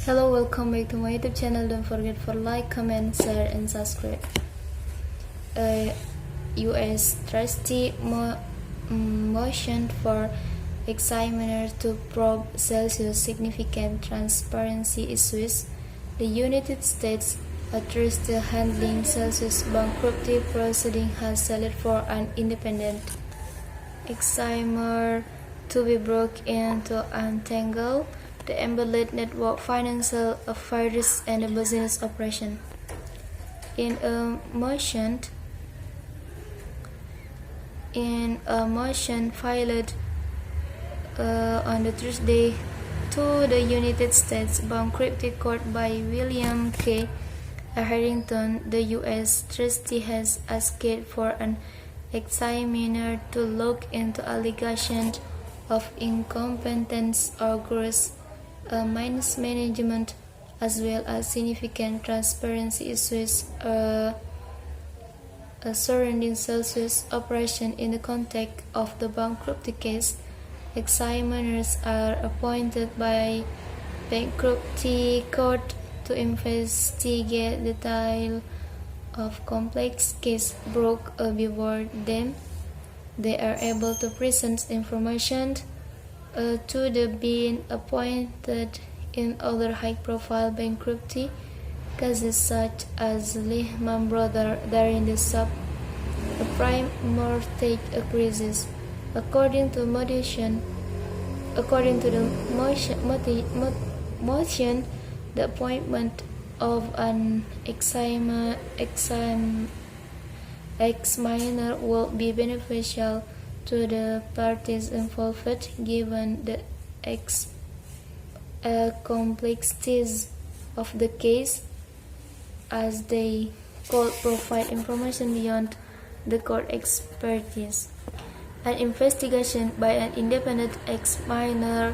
Hello, welcome back to my YouTube channel. Don't forget for like, comment, share, and subscribe. U.S. trustee motioned for examiner to probe Celsius significant transparency issues. The United States trustee handling Celsius bankruptcy proceeding has settled for an independent examiner to be brought in to untangle the embedded network, financial affairs, and the business operation. In a motion filed on the Thursday to the United States Bankruptcy Court by William K. Harrington, the U.S. trustee has asked for an examiner to look into allegations of incompetence or gross mismanagement, as well as significant transparency issues surrounding Celsius operation in the context of the bankruptcy case. Examiners are appointed by bankruptcy court to investigate detail of complex case brought before them. They are able to present information to the being appointed in other high-profile bankruptcy cases such as Lehman Brothers during the subprime mortgage crisis. According to the motion, the appointment of an examiner will be beneficial to the parties involved, given the complexities of the case, as they could provide information beyond the court expertise. An investigation by an independent examiner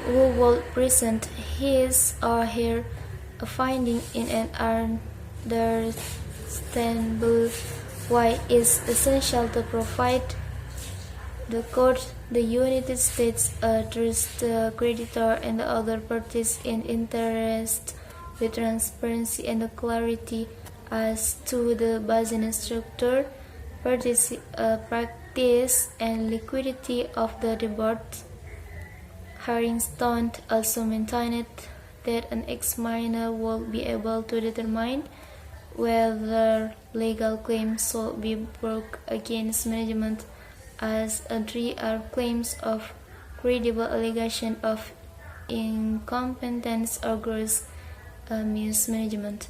who will present his or her finding in an understandable way is essential to provide the court, the United States trust creditor, and the other parties in interest with transparency and clarity as to the business structure, practice, and liquidity of the debts. Harrington also maintained that an examiner will be able to determine whether legal claims should be brought against management, as there are claims of credible allegation of incompetence or gross mismanagement.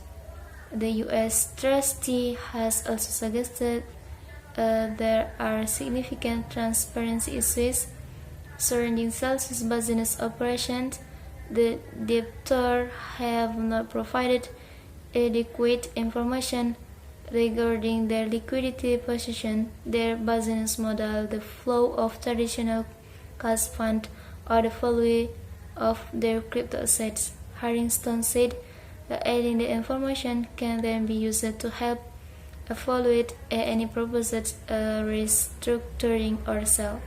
The U.S. trustee has also suggested there are significant transparency issues surrounding Celsius business operations. The debtors have not provided adequate information regarding their liquidity position, their business model, the flow of traditional cash fund, or the value of their crypto assets. Harrington said that adding the information can then be used to help evaluate any proposed restructuring or sale.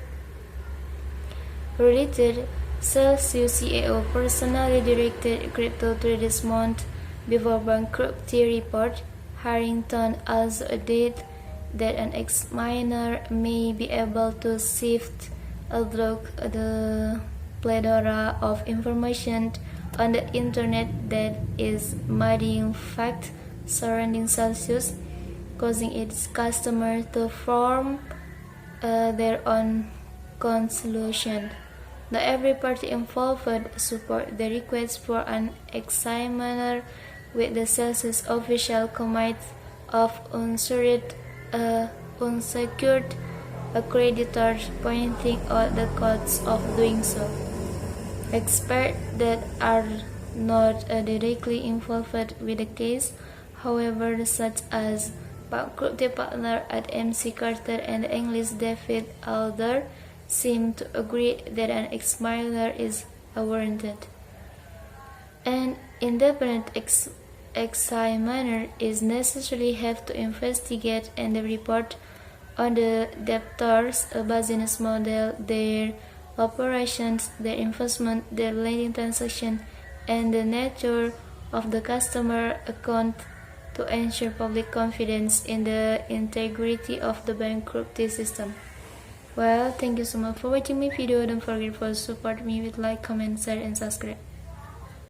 Related, Celsius CEO personally directed crypto to this month before bankruptcy report. Harrington also added that an examiner may be able to sift through the plethora of information on the internet that is muddying facts surrounding Celsius, causing its customers to form their own conclusion. Not every party involved support the request for an examiner, with the Celsius official commit of unsecured creditors pointing out the costs of doing so. Experts that are not directly involved with the case, however, such as bankruptcy partner at MC Carter and English David Alder, seem to agree that an examiner is warranted. An independent examiner is necessarily have to investigate and report on the debtors' business model, their operations, their investment, their lending transaction, and the nature of the customer account to ensure public confidence in the integrity of the bankruptcy system. Well, thank you so much for watching my video. Don't forget to support me with like, comment, share, and subscribe.